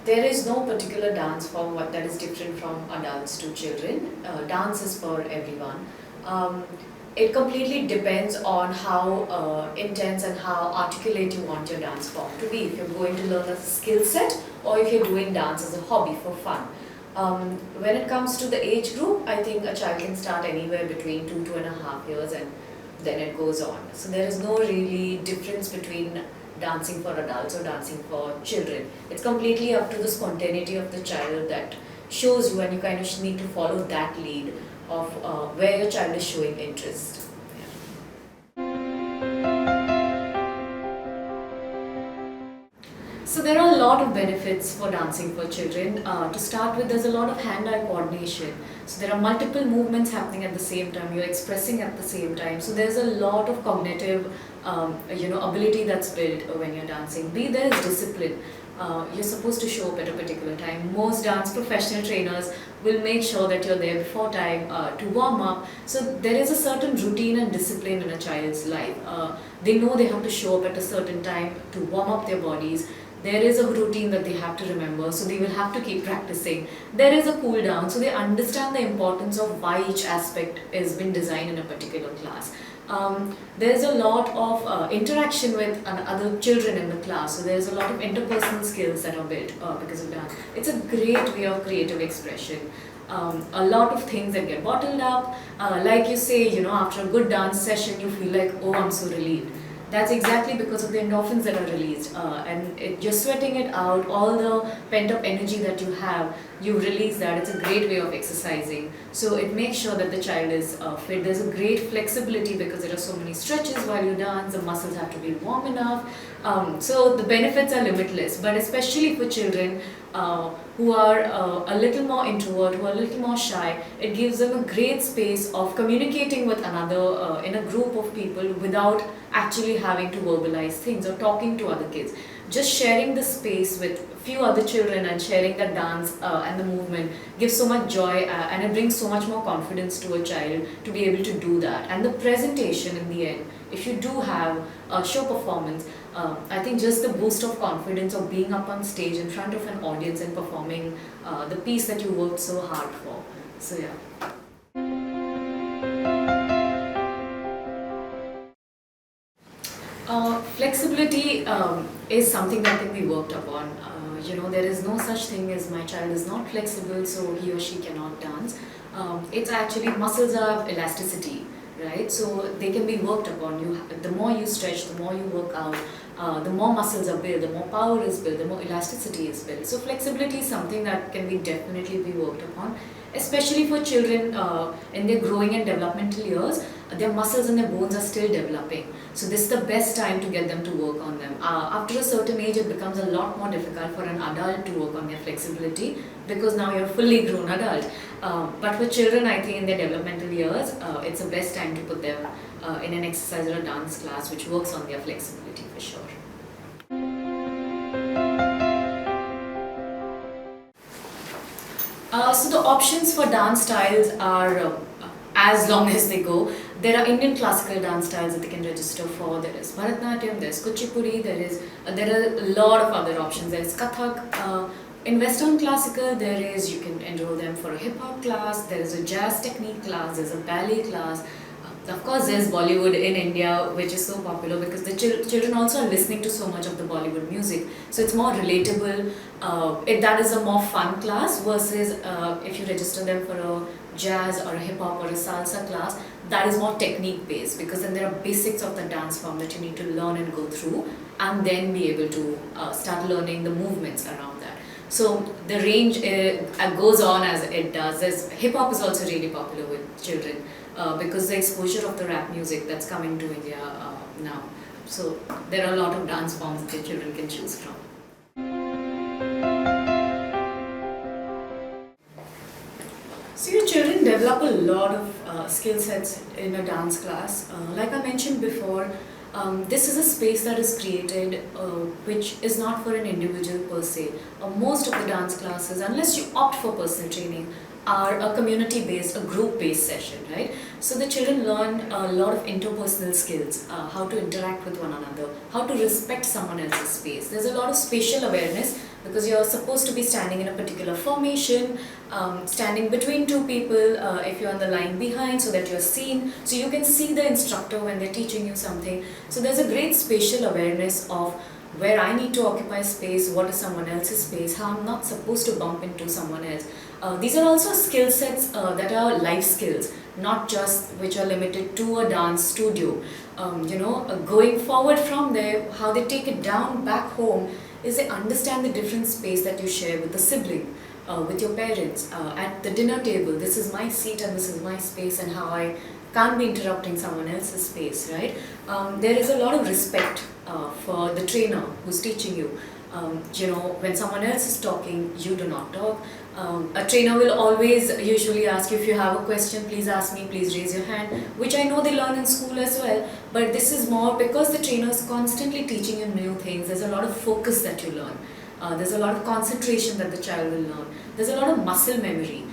there is no particular dance form that is different from adults to children. Dance is for everyone. It completely depends on how intense and how articulate you want your dance form to be. If you're going to learn a skill set or if you're doing dance as a hobby for fun. When it comes to the age group, I think a child can start anywhere between 2.5 years and then it goes on. So there is no really difference between dancing for adults or dancing for children. It's completely up to the spontaneity of the child that shows you, and you kind of need to follow that lead of where your child is showing interest. So there are a lot of benefits for dancing for children. To start with, there's a lot of hand-eye coordination. So there are multiple movements happening at the same time. You're expressing at the same time. So there's a lot of cognitive, ability that's built when you're dancing. There is discipline. You're supposed to show up at a particular time. Most dance professional trainers will make sure that you're there before time to warm up. So there is a certain routine and discipline in a child's life. They know they have to show up at a certain time to warm up their bodies. There is a routine that they have to remember, so they will have to keep practicing. There is a cool down, so they understand the importance of why each aspect has been designed in a particular class. There's a lot of interaction with other children in the class, so there's a lot of interpersonal skills that are built because of dance. It's a great way of creative expression. A lot of things that get bottled up, like you say, after a good dance session, you feel like, oh, I'm so relieved. That's exactly because of the endorphins that are released, and you're sweating it out, all the pent-up energy that you have, you release that. It's a great way of exercising. So it makes sure that the child is fit. There's a great flexibility because there are so many stretches while you dance, the muscles have to be warm enough. So the benefits are limitless, but especially for children who are a little more introvert, who are a little more shy, it gives them a great space of communicating with another in a group of people without actually having to verbalize things or talking to other kids. Just sharing the space with few other children and sharing the dance and the movement gives so much joy, and it brings so much more confidence to a child to be able to do that. And the presentation in the end, if you do have a show performance, I think just the boost of confidence of being up on stage in front of an audience and performing the piece that you worked so hard for. So yeah. Flexibility is something that can be worked upon. There is no such thing as my child is not flexible, so he or she cannot dance. It's actually muscles have elasticity, right? So they can be worked upon. The more you stretch, the more you work out, the more muscles are built, the more power is built, the more elasticity is built. So flexibility is something that can be definitely be worked upon, especially for children in their growing and developmental years. Their muscles and their bones are still developing. So this is the best time to get them to work on them. After a certain age, it becomes a lot more difficult for an adult to work on their flexibility because now you're a fully grown adult. But for children, I think in their developmental years, it's the best time to put them in an exercise or a dance class which works on their flexibility for sure. So the options for dance styles are as long as they go. There are Indian classical dance styles that they can register for. There is Bharatanatyam, there is Kuchipudi, there are a lot of other options. There is Kathak. In Western classical, you can enroll them for a hip hop class. There is a jazz technique class. There is a ballet class. Of course, there's Bollywood in India, which is so popular because the children also are listening to so much of the Bollywood music. So it's more relatable. That is a more fun class versus if you register them for a jazz or a hip hop or a salsa class, that is more technique based because then there are basics of the dance form that you need to learn and go through and then be able to start learning the movements around that. So the range goes on as it does. Hip hop is also really popular with children because the exposure of the rap music that's coming to India now. So there are a lot of dance forms that children can choose from. So your children develop a lot of skill sets in a dance class. Like I mentioned before, this is a space that is created which is not for an individual per se. Most of the dance classes, unless you opt for personal training, are a community-based, a group-based session, right? So the children learn a lot of interpersonal skills, how to interact with one another, how to respect someone else's space. There's a lot of spatial awareness because you're supposed to be standing in a particular formation, standing between two people, if you're on the line behind so that you're seen, so you can see the instructor when they're teaching you something. So there's a great spatial awareness of where I need to occupy space, what is someone else's space, how I'm not supposed to bump into someone else. These are also skill sets that are life skills, not just which are limited to a dance studio. Going forward from there, how they take it down back home is they understand the different space that you share with the sibling, with your parents, at the dinner table. This is my seat and this is my space, and how I can't be interrupting someone else's space, right? There is a lot of respect for the trainer who's teaching you. When someone else is talking, you do not talk. A trainer will always usually ask you, if you have a question, please ask me, please raise your hand, which I know they learn in school as well. But this is more because the trainer is constantly teaching you new things. There's a lot of focus that you learn. There's a lot of concentration that the child will learn. There's a lot of muscle memory.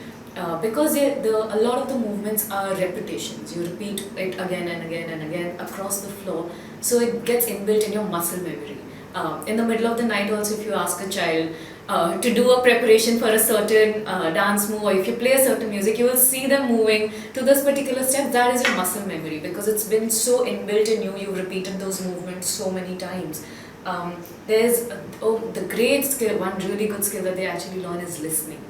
Because a lot of the movements are repetitions. You repeat it again and again and again across the floor, so it gets inbuilt in your muscle memory. In the middle of the night also, if you ask a child to do a preparation for a certain dance move, or if you play a certain music, you will see them moving to this particular step. That is your muscle memory, because it's been so inbuilt in you, you've repeated those movements so many times. There's the great skill, one really good skill that they actually learn is listening.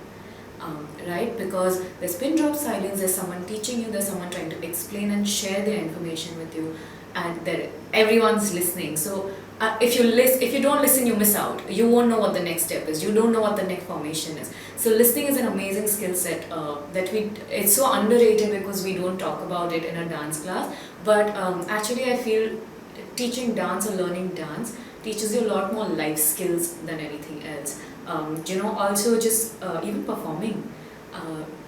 Right? Because there's pin drop silence, there's someone teaching you, there's someone trying to explain and share their information with you, and everyone's listening. So if you don't listen, you miss out. You won't know what the next step is. You don't know what the next formation is. So listening is an amazing skill set it's so underrated because we don't talk about it in a dance class. But actually, I feel teaching dance or learning dance teaches you a lot more life skills than anything else. Also just even performing.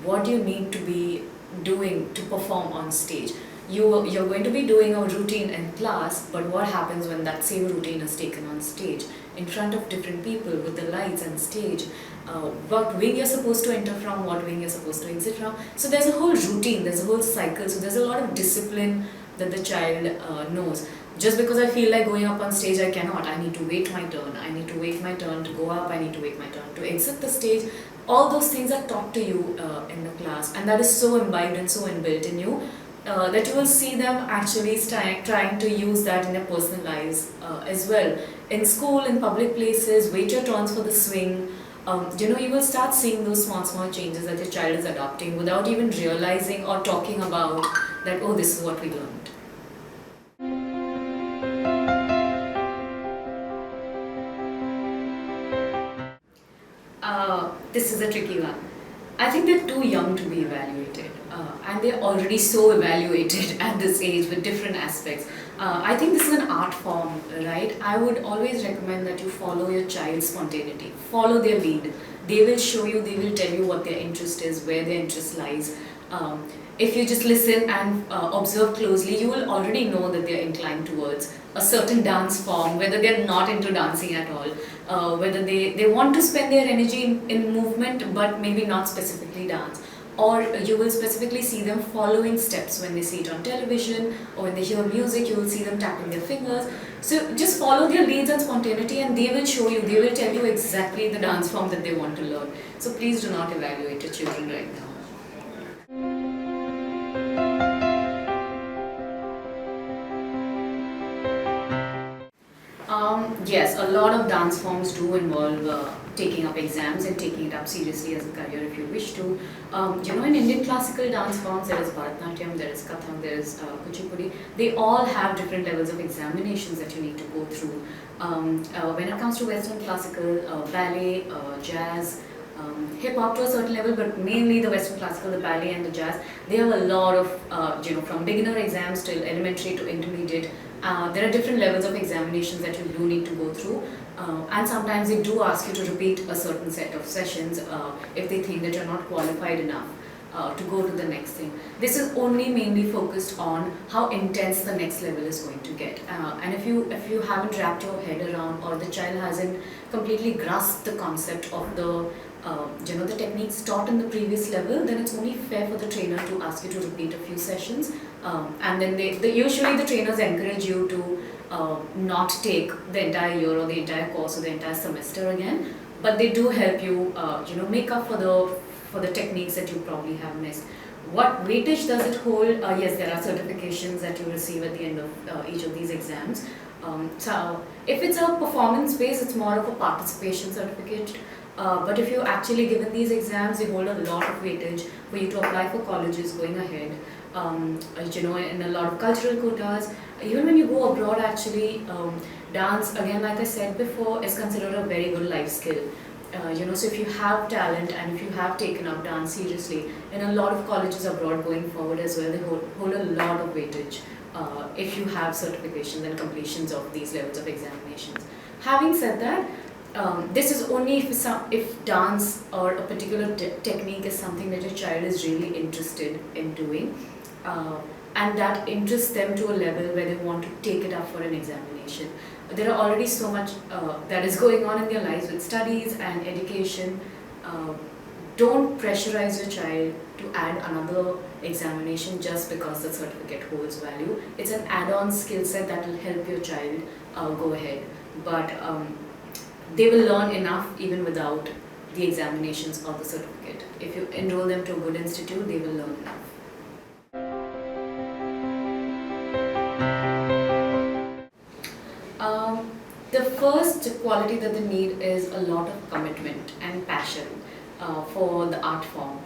What do you need to be doing to perform on stage? You're going to be doing a routine in class, but what happens when that same routine is taken on stage, in front of different people, with the lights and stage? What wing you're supposed to enter from, what wing you're supposed to exit from. So there's a whole routine, there's a whole cycle, so there's a lot of discipline that the child knows. Just because I feel like going up on stage, I cannot. I need to wait my turn. I need to wait my turn to go up. I need to wait my turn to exit the stage. All those things are taught to you in the class, and that is so imbibed and so inbuilt in you that you will see them actually trying to use that in their personal lives as well. In school, in public places, wait your turns for the swing. You will start seeing those small changes that your child is adopting without even realizing or talking about that, oh, this is what we learned. This is a tricky one. I think they're too young to be evaluated, and they're already so evaluated at this age with different aspects. I think this is an art form, right? I would always recommend that you follow your child's spontaneity, follow their lead. They will show you, they will tell you what their interest is, where their interest lies. If you just listen and observe closely, you will already know that they're inclined towards a certain dance form, whether they're not into dancing at all, whether they want to spend their energy in movement but maybe not specifically dance. Or you will specifically see them following steps when they see it on television, or when they hear music, you will see them tapping their fingers. So just follow their leads and spontaneity, and they will show you, they will tell you exactly the dance form that they want to learn. So please do not evaluate your children right now. Yes, a lot of dance forms do involve taking up exams and taking it up seriously as a career if you wish to. In Indian classical dance forms, there is Bharatanatyam, there is Kathak, there is Kuchipudi. They all have different levels of examinations that you need to go through. When it comes to Western classical, ballet, jazz, hip-hop to a certain level, but mainly the Western classical, the ballet and the jazz, they have a lot of, from beginner exams till elementary to intermediate. There are different levels of examinations that you do need to go through, and sometimes they do ask you to repeat a certain set of sessions if they think that you're not qualified enough to go to the next thing. This is only mainly focused on how intense the next level is going to get, and if you haven't wrapped your head around, or the child hasn't completely grasped the concept of the the techniques taught in the previous level, then it's only fair for the trainer to ask you to repeat a few sessions. And then usually the trainers encourage you to not take the entire year or the entire course or the entire semester again, but they do help you, make up for the techniques that you probably have missed. What weightage does it hold? Yes, there are certifications that you receive at the end of each of these exams. So if it's a performance base, it's more of a participation certificate. But if you're actually given these exams, they hold a lot of weightage for you to apply for colleges going ahead. In a lot of cultural quotas. Even when you go abroad, actually, dance, again, like I said before, is considered a very good life skill. So if you have talent and if you have taken up dance seriously, in a lot of colleges abroad going forward as well, they hold a lot of weightage if you have certifications and completions of these levels of examinations. Having said that, this is only if dance or a particular technique is something that your child is really interested in doing, and that interests them to a level where they want to take it up for an examination. There are already so much that is going on in their lives with studies and education. Don't pressurize your child to add another examination just because the certificate holds value. It's an add-on skill set that will help your child go ahead. But they will learn enough even without the examinations or the certificate. If you enroll them to a good institute, they will learn enough. The first quality that they need is a lot of commitment and passion for the art form.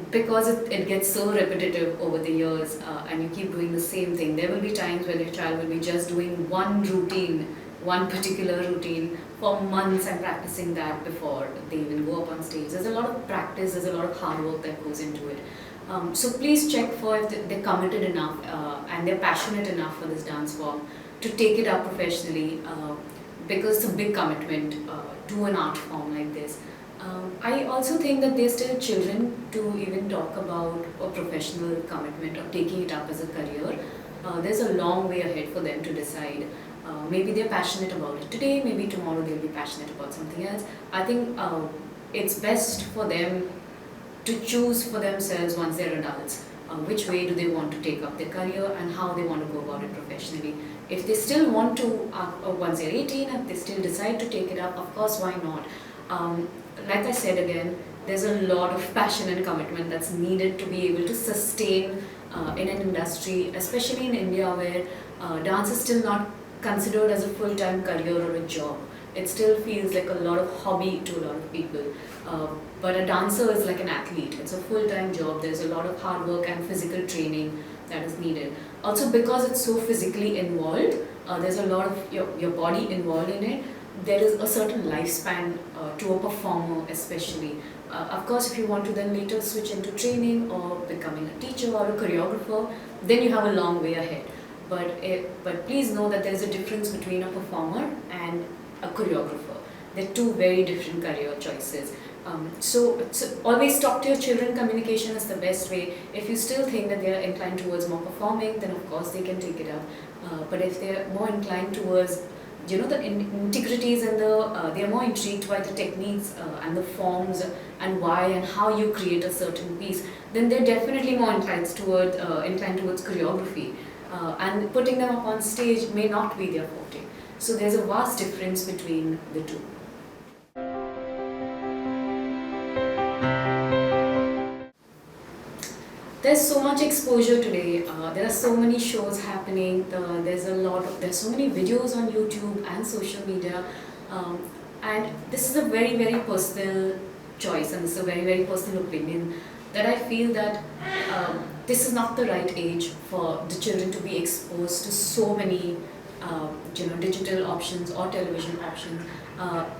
Because it gets so repetitive over the years and you keep doing the same thing, there will be times when your child will be just doing one particular routine for months and practicing that before they even go up on stage. There's a lot of practice, there's a lot of hard work that goes into it. So please check for if they're committed enough and they're passionate enough for this dance form to take it up professionally, because it's a big commitment to an art form like this. I also think that they're still children to even talk about a professional commitment or taking it up as a career. There's a long way ahead for them to decide. Maybe they're passionate about it today, maybe tomorrow they'll be passionate about something else. I think it's best for them to choose for themselves once they're adults. Which way do they want to take up their career and how they want to go about it professionally. If they still want to, once they're 18, if they still decide to take it up, of course, why not? Like I said again, there's a lot of passion and commitment that's needed to be able to sustain in an industry, especially in India where dance is still not considered as a full-time career or a job. It still feels like a lot of hobby to a lot of people. But a dancer is like an athlete. It's a full-time job. There's a lot of hard work and physical training that is needed. Also, because it's so physically involved, there's a lot of your body involved in it. There is a certain lifespan to a performer especially. Of course, if you want to then later switch into training or becoming a teacher or a choreographer, then you have a long way ahead. But please know that there is a difference between a performer and a choreographer. They're two very different career choices. So always talk to your children. Communication is the best way. If you still think that they are inclined towards more performing, then of course they can take it up. But if they're more inclined towards the integrities and they are more intrigued by the techniques and the forms and why and how you create a certain piece, then they're definitely more inclined towards choreography. And putting them up on stage may not be their forte. So there's a vast difference between the two. There's so much exposure today. There are so many shows happening. There's so many videos on YouTube and social media, and this is a very, very personal choice, and this is a very, very personal opinion that I feel that this is not the right age for the children to be exposed to so many digital options or television options,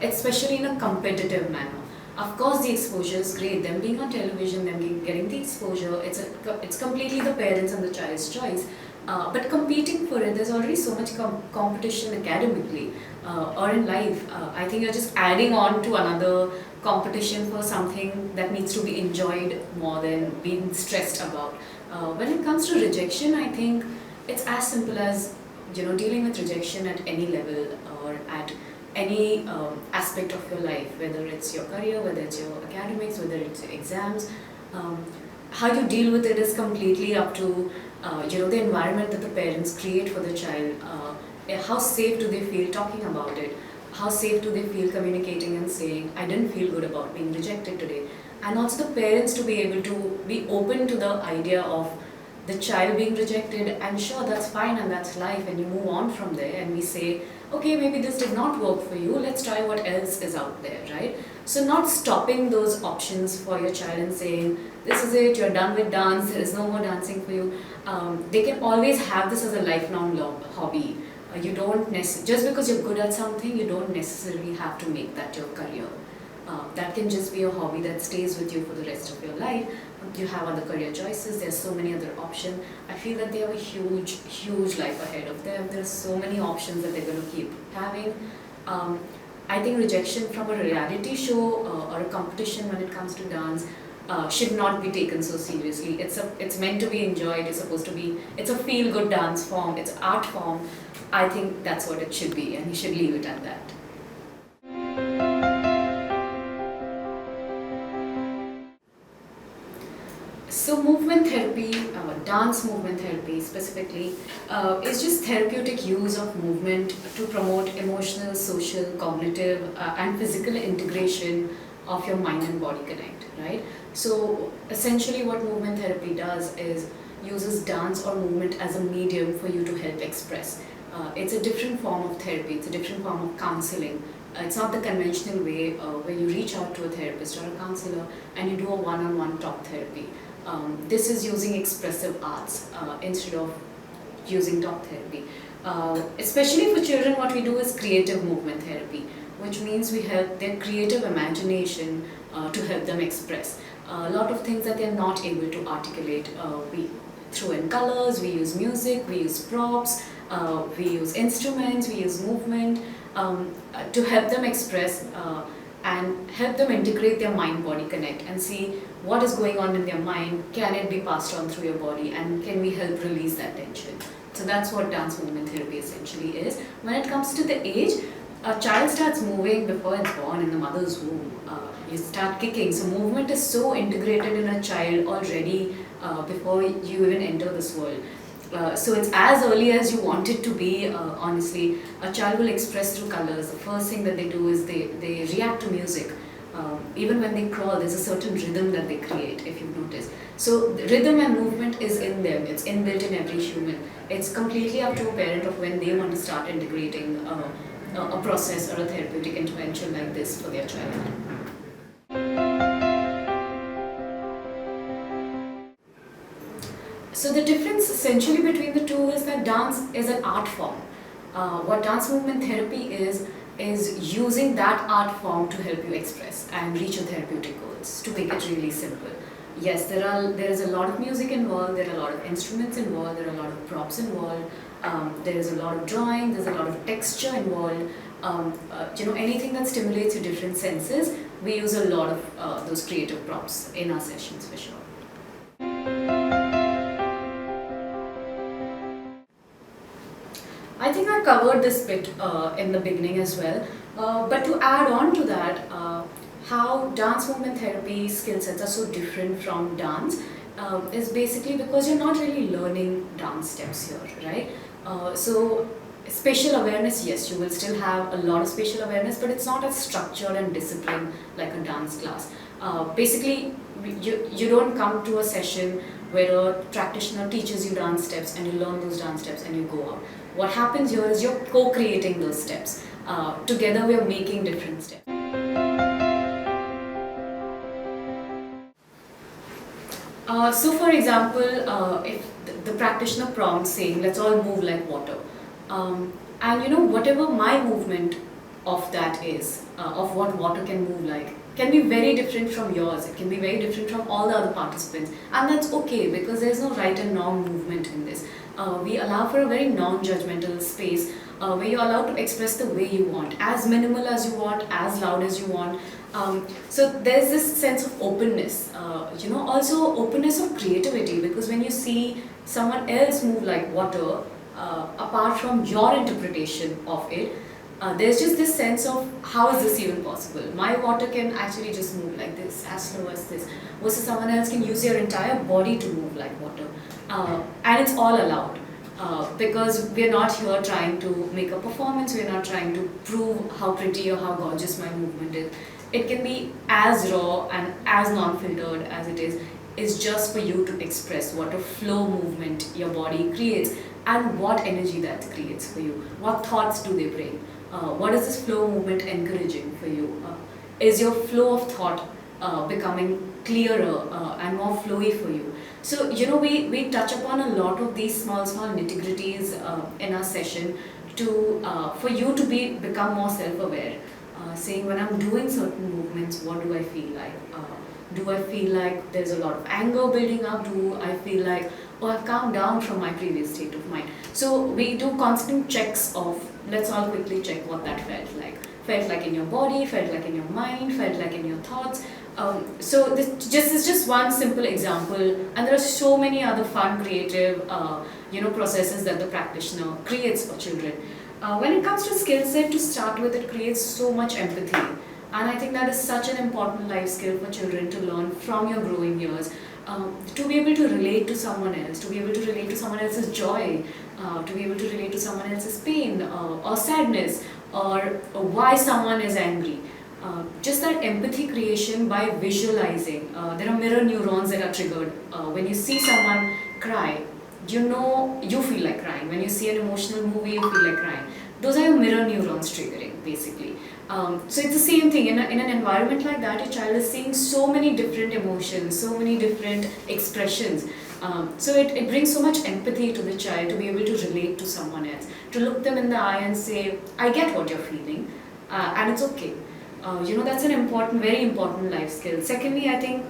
especially in a competitive manner. Of course, the exposure is great. Them being on television, them getting the exposure, it's completely the parents and the child's choice. But competing for it, there's already so much competition academically or in life. I think you're just adding on to another competition for something that needs to be enjoyed more than being stressed about. When it comes to rejection, I think it's as simple as dealing with rejection at any level or at any aspect of your life, whether it's your career, whether it's your academics, whether it's your exams. Um, how you deal with it is completely up to the environment that the parents create for the child. How safe do they feel talking about it? How safe do they feel communicating and saying, I didn't feel good about being rejected today? And also the parents to be able to be open to the idea of the child being rejected, and sure, that's fine and that's life, and you move on from there and we say, okay, maybe this did not work for you, let's try what else is out there, right? So not stopping those options for your child and saying, this is it, you're done with dance, there is no more dancing for you. They can always have this as a lifelong hobby. You don't just because you're good at something, you don't necessarily have to make that your career. That can just be a hobby that stays with you for the rest of your life. You have other career choices, there's so many other options. I feel that they have a huge life ahead of them. There's so many options that they're going to keep having. I think rejection from a reality show or a competition when it comes to dance should not be taken so seriously. It's meant to be enjoyed, it's a feel-good dance form, it's art form. I think that's what it should be, and you should leave it at that. So movement therapy, dance movement therapy specifically, is just therapeutic use of movement to promote emotional, social, cognitive and physical integration of your mind and body connect, right? So essentially what movement therapy does is uses dance or movement as a medium for you to help express. It's a different form of therapy, it's a different form of counseling. It's not the conventional way where you reach out to a therapist or a counselor and you do a one-on-one talk therapy. This is using expressive arts instead of using talk therapy. Especially for children, what we do is creative movement therapy, which means we help their creative imagination to help them express. A lot of things that they're not able to articulate, we throw in colors, we use music, we use props, we use instruments, we use movement to help them express and help them integrate their mind-body connect and see what is going on in their mind, can it be passed on through your body, and can we help release that tension. So that's what dance movement therapy essentially is. When it comes to the age, a child starts moving before it's born in the mother's womb. You start kicking, so movement is so integrated in a child already before you even enter this world. So it's as early as you want it to be, honestly. A child will express through colors. The first thing that they do is they react to music. Even when they crawl, there's a certain rhythm that they create, if you've noticed. So rhythm and movement is in them. It's inbuilt in every human. It's completely up to a parent of when they want to start integrating a process or a therapeutic intervention like this for their child. So the difference essentially between the two is that dance is an art form. What dance movement therapy is using that art form to help you express and reach your therapeutic goals, to make it really simple. Yes, there is a lot of music involved, there are a lot of instruments involved, there are a lot of props involved, there is a lot of drawing, there's a lot of texture involved. Anything that stimulates your different senses, we use a lot of those creative props in our sessions for sure. I think I covered this bit in the beginning as well, but to add on to that, how dance movement therapy skill sets are so different from dance is basically because you're not really learning dance steps here, right? So spatial awareness, yes, you will still have a lot of spatial awareness, but it's not as structured and disciplined like a dance class. Basically, you don't come to a session where a practitioner teaches you dance steps and you learn those dance steps and you go out. What happens here is you're co-creating those steps. Together we are making different steps. So for example, if the practitioner prompts saying, let's all move like water. And whatever my movement of that is, of what water can move like, can be very different from yours. It can be very different from all the other participants. And that's okay, because there's no right and wrong movement in this. We allow for a very non-judgmental space where you're allowed to express the way you want, as minimal as you want, as loud as you want. So there's this sense of openness, also openness of creativity, because when you see someone else move like water, apart from your interpretation of it, there's just this sense of how is this even possible? My water can actually just move like this, as slow as this, versus someone else can use your entire body to move like water. And it's all allowed. Because we're not here trying to make a performance, we're not trying to prove how pretty or how gorgeous my movement is. It can be as raw and as non-filtered as it is just for you to express what a flow movement your body creates and what energy that creates for you. What thoughts do they bring? What is this flow movement encouraging for you? Is your flow of thought becoming clearer and more flowy for you? So, we touch upon a lot of these small nitty-gritties in our session for you to become more self-aware. Saying when I'm doing certain movements, what do I feel like? Do I feel like there's a lot of anger building up? Do I feel like, oh, I've calmed down from my previous state of mind? So we do constant checks of, let's all quickly check what that felt like. Felt like in your body, felt like in your mind, felt like in your thoughts. So this is just one simple example, and there are so many other fun, creative, processes that the practitioner creates for children. When it comes to skill set, to start with, it creates so much empathy. And I think that is such an important life skill for children to learn from your growing years. To be able to relate to someone else, to be able to relate to someone else's joy, to be able to relate to someone else's pain or sadness, or why someone is angry. Just that empathy creation by visualizing. There are mirror neurons that are triggered. When you see someone cry, you feel like crying. When you see an emotional movie, you feel like crying. Those are your mirror neurons triggering, basically. So it's the same thing. In an environment like that, your child is seeing so many different emotions, so many different expressions. So it brings so much empathy to the child to be able to relate to someone else, to look them in the eye and say, I get what you're feeling, and it's okay. That's an important, very important life skill. Secondly, I think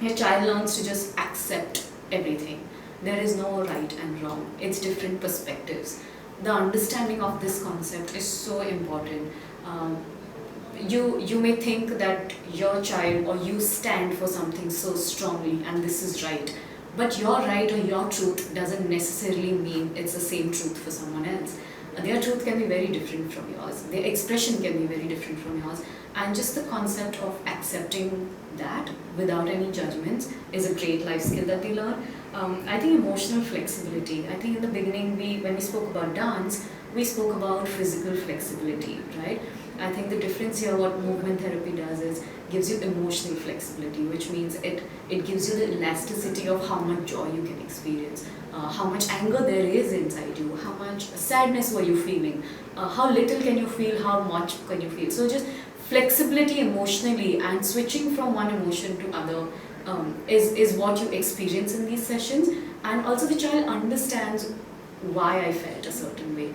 your child learns to just accept everything. There is no right and wrong. It's different perspectives. The understanding of this concept is so important. You may think that your child or you stand for something so strongly and this is right, but your right or your truth doesn't necessarily mean it's the same truth for someone else. Their truth can be very different from yours. Their expression can be very different from yours. And just the concept of accepting that without any judgments is a great life skill that they learn. I think emotional flexibility. I think in the beginning, when we spoke about dance, we spoke about physical flexibility, right? I think the difference here, what movement therapy does is gives you emotional flexibility, which means it gives you the elasticity of how much joy you can experience, how much anger there is inside you, how much sadness were you feeling, how little can you feel, how much can you feel. So just flexibility emotionally and switching from one emotion to other is what you experience in these sessions. And also the child understands why I felt a certain way.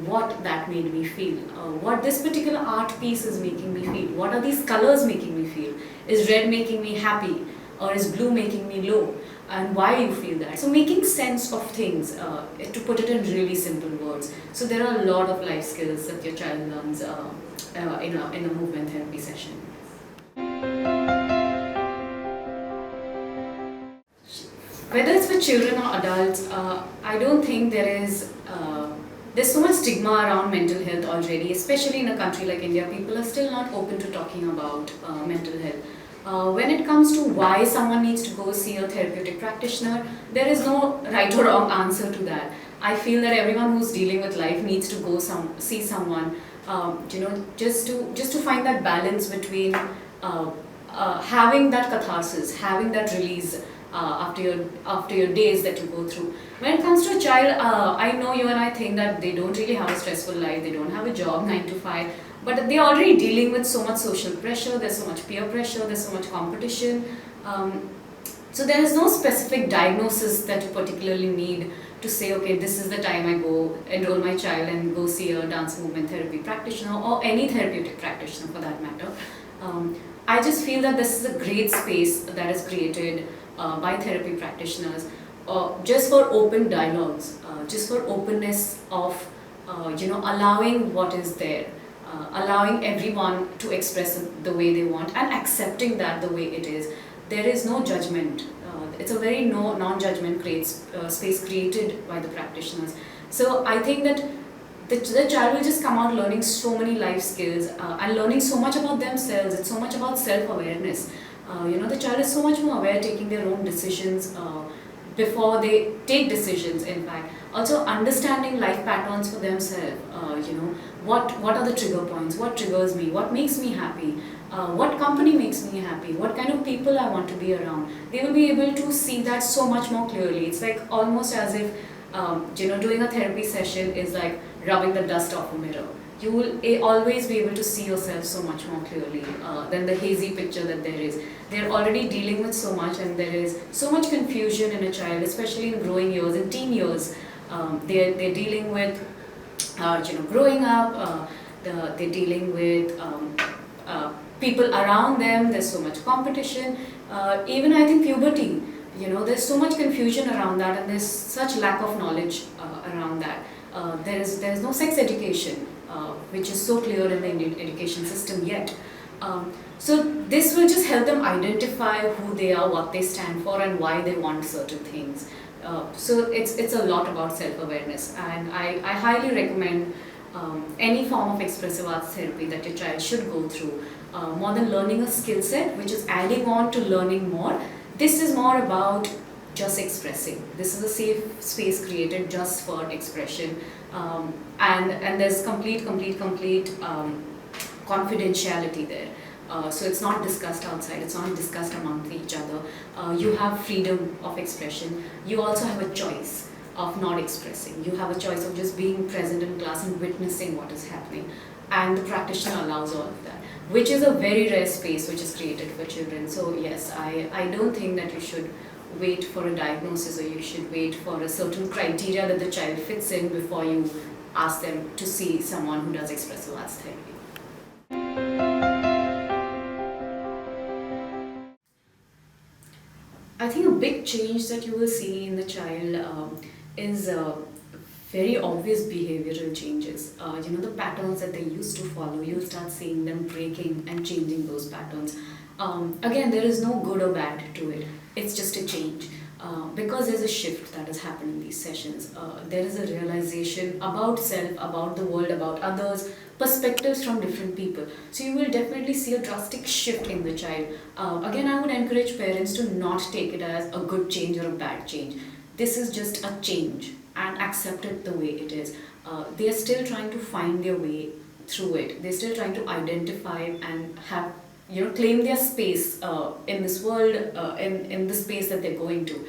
What that made me feel, what this particular art piece is making me feel, what are these colors making me feel, is red making me happy or is blue making me low, and why you feel that. So making sense of things, to put it in really simple words. So there are a lot of life skills that your child learns in a movement therapy session. Whether it's for children or adults, I don't think there's so much stigma around mental health already, especially in a country like India. People are still not open to talking about mental health. When it comes to why someone needs to go see a therapeutic practitioner, there is no right or wrong answer to that. I feel that everyone who's dealing with life needs to go see someone, just to find that balance between having that catharsis, having that release after your days that you go through. When it comes to a child, I know you and I think that they don't really have a stressful life, they don't have a job 9 to 5, but they're already dealing with so much social pressure, there's so much peer pressure, there's so much competition. So there is no specific diagnosis that you particularly need to say, okay, this is the time I go enroll my child and go see a dance movement therapy practitioner or any therapeutic practitioner for that matter. I just feel that this is a great space that is created by therapy practitioners, just for open dialogues, just for openness of allowing what is there, allowing everyone to express it the way they want and accepting that the way it is. There is no judgment. It's a very non-judgment space created by the practitioners. So I think that the child will just come out learning so many life skills and learning so much about themselves. It's so much about self-awareness. The child is so much more aware, taking their own decisions before they take decisions, in fact. Also understanding life patterns for themselves. What are the trigger points? What triggers me? What makes me happy? What company makes me happy? What kind of people I want to be around? They will be able to see that so much more clearly. It's like almost as if doing a therapy session is like rubbing the dust off a mirror. You will always be able to see yourself so much more clearly than the hazy picture that there is. They're already dealing with so much, and there is so much confusion in a child, especially in growing years, in teen years. They're dealing with growing up. They're dealing with people around them. There's so much competition. Even I think puberty. There's so much confusion around that, and there's such lack of knowledge around that. There is no sex education, which is so clear in the Indian education system yet. So this will just help them identify who they are, what they stand for, and why they want certain things. So it's a lot about self-awareness, and I highly recommend any form of expressive arts therapy that your child should go through. More than learning a skill set, which is adding on to learning more, this is more about just expressing. This is a safe space created just for expression, and there's complete confidentiality there. So it's not discussed outside, it's not discussed among each other. You have freedom of expression. You also have a choice of not expressing. You have a choice of just being present in class and witnessing what is happening. And the practitioner allows all of that, which is a very rare space which is created for children. So yes, I don't think that you should wait for a diagnosis, or you should wait for a certain criteria that the child fits in before you ask them to see someone who does expressive arts therapy. I think a big change that you will see in the child is very obvious behavioral changes. The patterns that they used to follow, you'll start seeing them breaking and changing those patterns. Again, there is no good or bad to it. It's just a change. Because there's a shift that has happened in these sessions. There is a realization about self, about the world, about others, perspectives from different people. So you will definitely see a drastic shift in the child. Again, I would encourage parents to not take it as a good change or a bad change. This is just a change, and accept it the way it is. They are still trying to find their way through it. They're still trying to identify and have claim their space in this world, in the space that they're going to.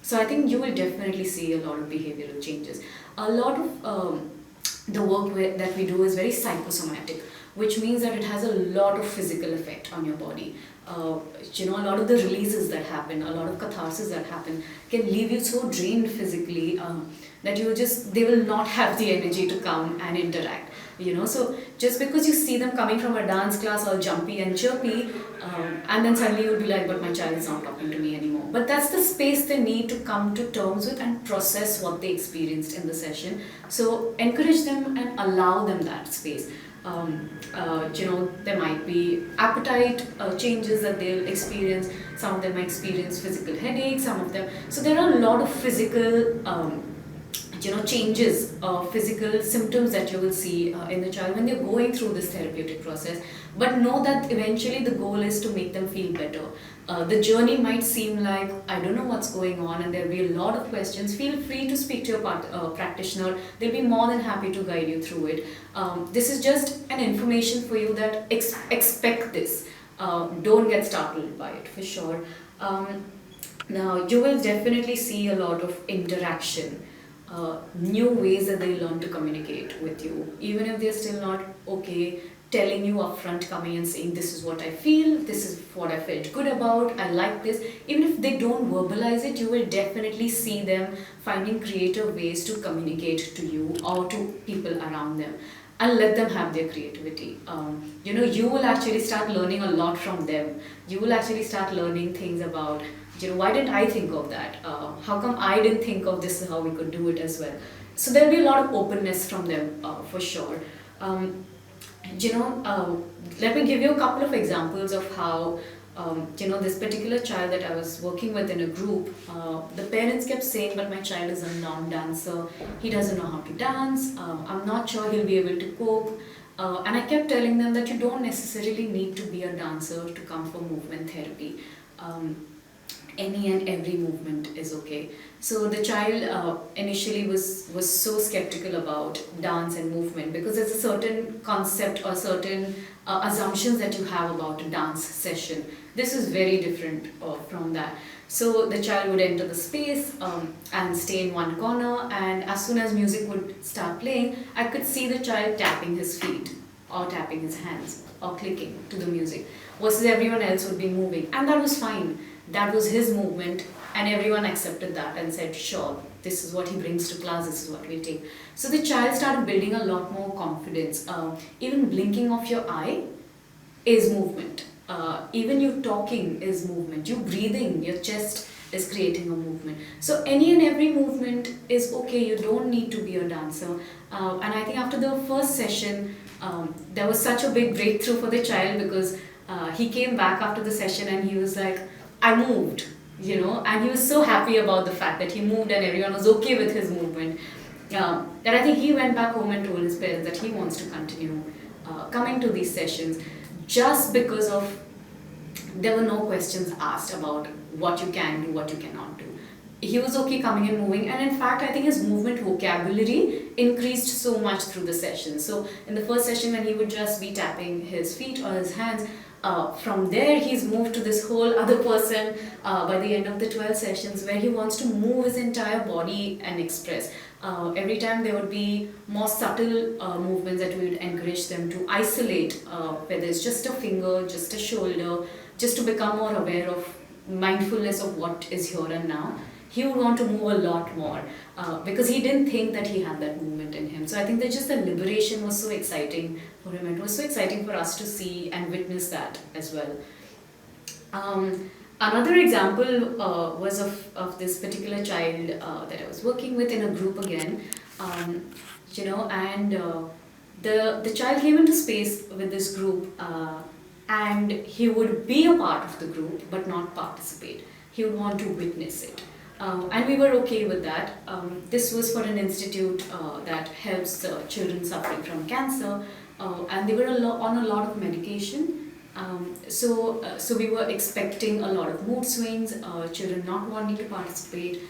So I think you will definitely see a lot of behavioral changes. A lot of the work that we do is very psychosomatic, which means that it has a lot of physical effect on your body. A lot of the releases that happen, a lot of catharsis that happen can leave you so drained physically that they will not have the energy to come and interact. So just because you see them coming from a dance class all jumpy and chirpy, and then suddenly you'll be like, but my child is not talking to me anymore. But that's the space they need to come to terms with and process what they experienced in the session. So encourage them and allow them that space. There might be appetite changes that they'll experience. Some of them might experience physical headaches, some of them. So there are a lot of physical changes, physical symptoms that you will see in the child when they're going through this therapeutic process. But know that eventually the goal is to make them feel better. The journey might seem like, I don't know what's going on, and there'll be a lot of questions. Feel free to speak to your practitioner. They'll be more than happy to guide you through it. This is just an information for you that expect this. Don't get startled by it, for sure. Now, you will definitely see a lot of interaction. New ways that they learn to communicate with you, even if they're still not okay telling you upfront, coming and saying, this is what I feel, this is what I felt good about, I like this. Even if they don't verbalize it, you will definitely see them finding creative ways to communicate to you or to people around them, and let them have their creativity. You will actually start learning a lot from them. You will actually start learning things about, why didn't I think of that? How come I didn't think of this, how we could do it as well? So there'll be a lot of openness from them, for sure. Let me give you a couple of examples of how This particular child that I was working with in a group, the parents kept saying, but my child is a non-dancer, he doesn't know how to dance, I'm not sure he'll be able to cope. And I kept telling them that you don't necessarily need to be a dancer to come for movement therapy. Any and every movement is okay. So the child initially was so skeptical about dance and movement because there's a certain concept or certain assumptions that you have about a dance session. This is very different from that. So the child would enter the space and stay in one corner, and as soon as music would start playing, I could see the child tapping his feet or tapping his hands or clicking to the music, versus everyone else would be moving, and that was fine. That was his movement, and everyone accepted that and said, sure, this is what he brings to class, this is what we take. So the child started building a lot more confidence. Even blinking of your eye is movement. Even you talking is movement. You breathing, your chest is creating a movement. So any and every movement is okay. You don't need to be a dancer. And I think after the first session, there was such a big breakthrough for the child because he came back after the session and he was like, I moved, and he was so happy about the fact that he moved and everyone was okay with his movement. That I think he went back home and told his parents that he wants to continue coming to these sessions just because of there were no questions asked about what you can do, what you cannot do. He was okay coming and moving, and in fact I think his movement vocabulary increased so much through the session. So in the first session when he would just be tapping his feet or his hands, from there he's moved to this whole other person by the end of the 12 sessions where he wants to move his entire body and express. Every time there would be more subtle movements that we would encourage them to isolate, whether it's just a finger, just a shoulder, just to become more aware of mindfulness of what is here and now. He would want to move a lot more because he didn't think that he had that movement in him. So I think that just the liberation was so exciting for him. It was so exciting for us to see and witness that as well. Another example was of this particular child that I was working with in a group again, and the child came into space with this group and he would be a part of the group but not participate. He would want to witness it. And we were okay with that. This was for an institute that helps children suffering from cancer, and they were on a lot of medication. So we were expecting a lot of mood swings, children not wanting to participate,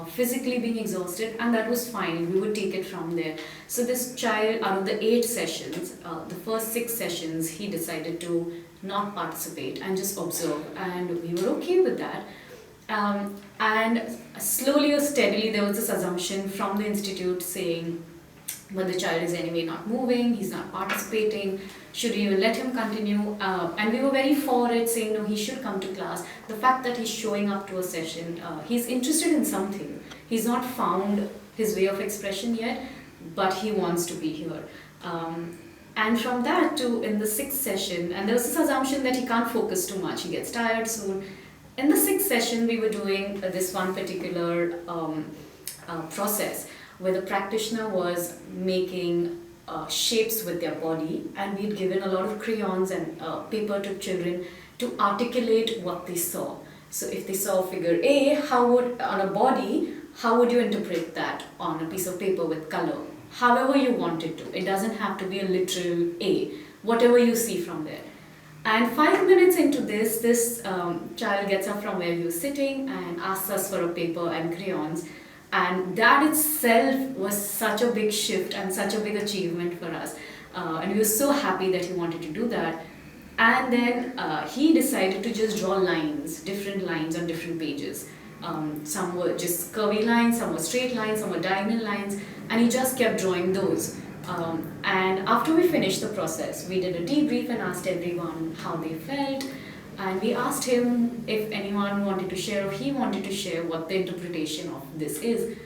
physically being exhausted, and that was fine. We would take it from there. So this child, out of the 8 sessions, the first 6 sessions, he decided to not participate and just observe, and we were okay with that. And slowly or steadily there was this assumption from the institute saying, well, the child is anyway not moving, he's not participating, should we even let him continue? And we were very for it, saying no, he should come to class. The fact that he's showing up to a session, he's interested in something. He's not found his way of expression yet, but he wants to be here. And from that to in the 6th session, and there was this assumption that he can't focus too much, he gets tired soon. In the 6th session, we were doing this one particular process where the practitioner was making shapes with their body, and we'd given a lot of crayons and paper to children to articulate what they saw. So if they saw figure A, on a body, how would you interpret that on a piece of paper with color? However you want it to. It doesn't have to be a literal A, whatever you see from there. And 5 minutes into this child gets up from where he was sitting and asks us for a paper and crayons. And that itself was such a big shift and such a big achievement for us. And we were so happy that he wanted to do that. And then he decided to just draw lines, different lines on different pages. Some were just curvy lines, some were straight lines, some were diagonal lines. And he just kept drawing those. And after we finished the process, we did a debrief and asked everyone how they felt. And we asked him if anyone wanted to share or he wanted to share what the interpretation of this is.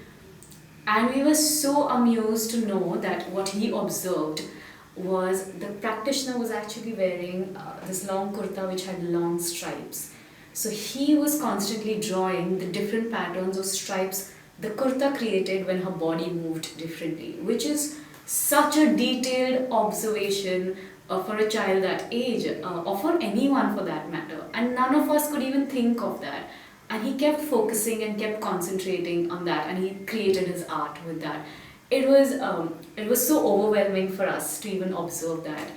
And we were so amused to know that what he observed was the practitioner was actually wearing this long kurta which had long stripes. So he was constantly drawing the different patterns of stripes the kurta created when her body moved differently, which is such a detailed observation for a child that age, or for anyone for that matter. And none of us could even think of that. And he kept focusing and kept concentrating on that, and he created his art with that. It was so overwhelming for us to even observe that.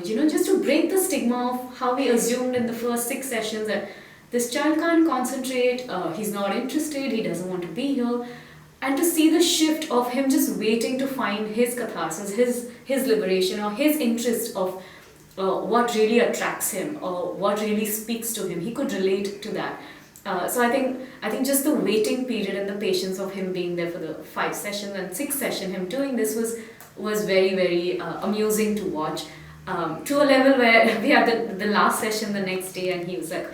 Just to break the stigma of how we assumed in the first 6 sessions that this child can't concentrate, he's not interested, he doesn't want to be here, and to see the shift of him just waiting to find his catharsis, his liberation, or his interest of what really attracts him or what really speaks to him. He could relate to that. So I think just the waiting period and the patience of him being there for the 5 sessions and 6 session, him doing this was very, very amusing to watch. To a level where we had the last session the next day, and he was like,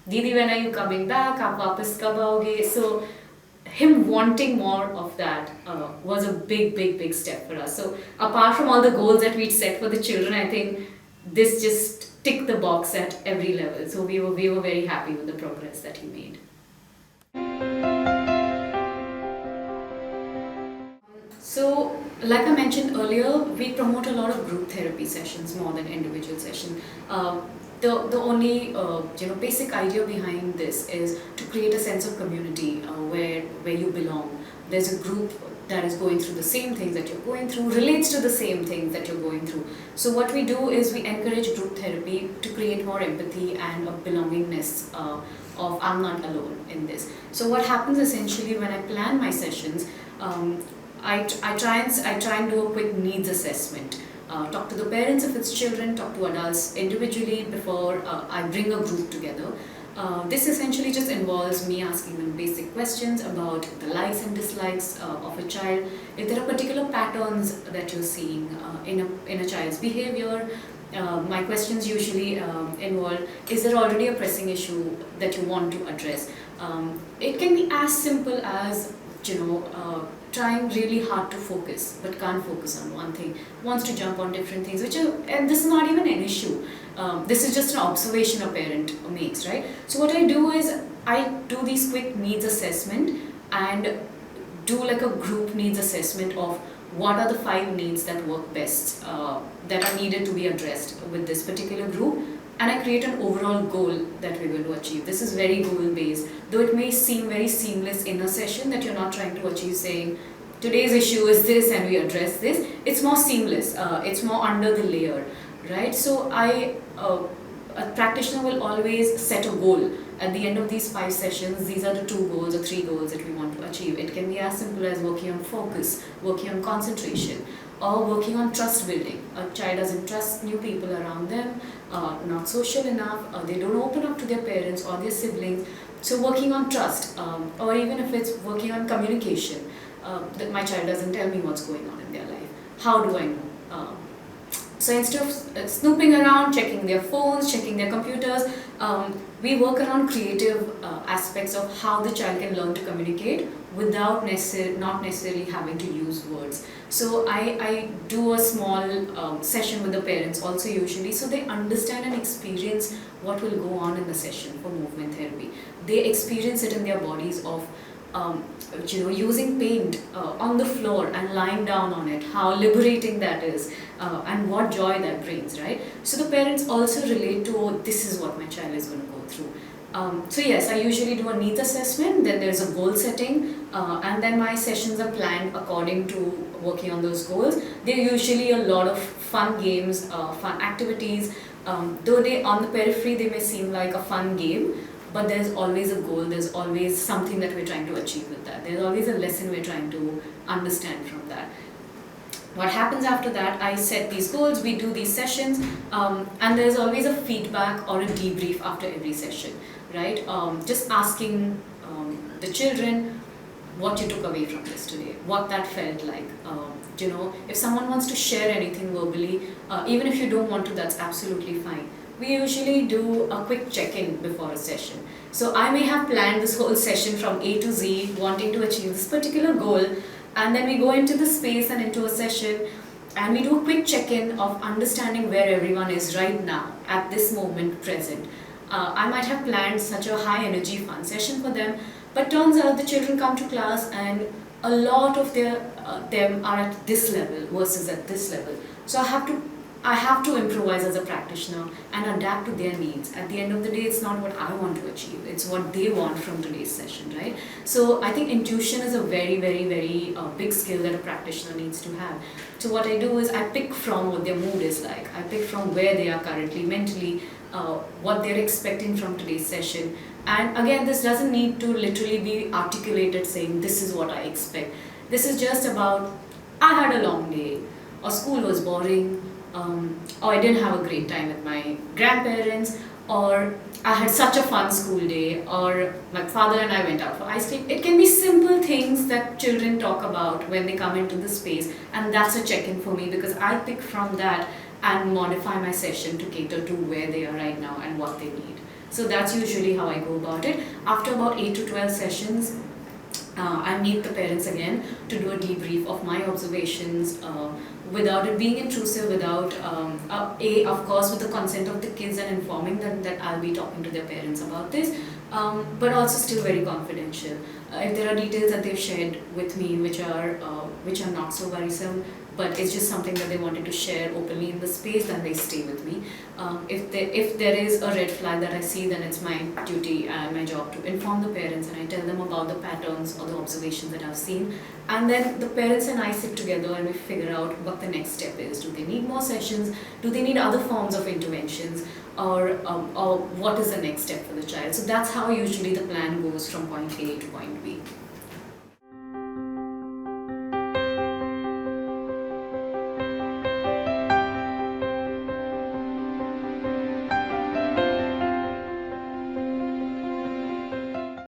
Didi, when are you coming back? Aap wapas kab aoge? So him wanting more of that was a big, big, big step for us. So apart from all the goals that we'd set for the children, I think this just ticked the box at every level. So we were very happy with the progress that he made. So, like I mentioned earlier, we promote a lot of group therapy sessions more than individual sessions. The only basic idea behind this is to create a sense of community where you belong. There's a group that is going through the same things that you're going through, relates to the same things that you're going through. So what we do is we encourage group therapy to create more empathy and a belongingness of I'm not alone in this. So what happens essentially when I plan my sessions, I try and do a quick needs assessment. Talk to the parents if it's children, talk to adults individually before I bring a group together. This essentially just involves me asking them basic questions about the likes and dislikes of a child. If there are particular patterns that you're seeing in a child's behavior, my questions usually involve, is there already a pressing issue that you want to address? It can be as simple as trying really hard to focus but can't focus on one thing, wants to jump on different things, and this is not even an issue. This is just an observation a parent makes, right? So what I do is I do these quick needs assessment and do like a group needs assessment of what are the 5 needs that work best, that are needed to be addressed with this particular group, and I create an overall goal that we're going to achieve. This is very goal based, though it may seem very seamless in a session that you're not trying to achieve saying today's issue is this and we address this. It's more seamless, it's more under the layer, right? So a practitioner will always set a goal. At the end of these 5 sessions, these are the 2 goals or 3 goals that we want to achieve. It can be as simple as working on focus, working on concentration, or working on trust building. A child doesn't trust new people around them, not social enough, they don't open up to their parents or their siblings. So working on trust, or even if it's working on communication, that my child doesn't tell me what's going on in their life. How do I know? So instead of snooping around, checking their phones, checking their computers, we work around creative aspects of how the child can learn to communicate without not necessarily having to use words. So I do a small session with the parents also usually, so they understand and experience what will go on in the session for movement therapy. They experience it in their bodies of using paint on the floor and lying down on it, how liberating that is, and what joy that brings, right? So the parents also relate to, oh, this is what my child is going to go through. So yes, I usually do a needs assessment, then there's a goal setting, and then my sessions are planned according to working on those goals. They're usually a lot of fun games, fun activities, though they on the periphery they may seem like a fun game, but there's always a goal, there's always something that we're trying to achieve with that. There's always a lesson we're trying to understand from that. What happens after that, I set these goals, we do these sessions, and there's always a feedback or a debrief after every session, right? Just asking the children what you took away from this today, what that felt like. If someone wants to share anything verbally, even if you don't want to, that's absolutely fine. We usually do a quick check-in before a session. So I may have planned this whole session from A to Z, wanting to achieve this particular goal, and then we go into the space and into a session, and we do a quick check-in of understanding where everyone is right now, at this moment present. I might have planned such a high energy fun session for them, but turns out the children come to class and a lot of them are at this level versus at this level. So I I have to improvise as a practitioner and adapt to their needs. At the end of the day, it's not what I want to achieve, it's what they want from today's session, right? So I think intuition is a very, very, very big skill that a practitioner needs to have. So what I do is I pick from what their mood is like, I pick from where they are currently mentally, what they're expecting from today's session. And again, this doesn't need to literally be articulated saying, this is what I expect. This is just about, I had a long day, or school was boring, or I didn't have a great time with my grandparents, or I had such a fun school day, or my father and I went out for ice cream. It can be simple things that children talk about when they come into the space, and that's a check-in for me because I pick from that and modify my session to cater to where they are right now and what they need. So that's usually how I go about it. After about 8 to 12 sessions, I meet the parents again to do a debrief of my observations without it being intrusive, without, of course, with the consent of the kids and informing them that I'll be talking to their parents about this, but also still very confidential. If there are details that they've shared with me which are not so worrisome, but it's just something that they wanted to share openly in the space, then they stay with me. If there is a red flag that I see, then it's my duty and my job to inform the parents, and I tell them about the patterns or the observations that I've seen. And then the parents and I sit together and we figure out what the next step is. Do they need more sessions? Do they need other forms of interventions? Or what is the next step for the child? So that's how usually the plan goes from point A to point B.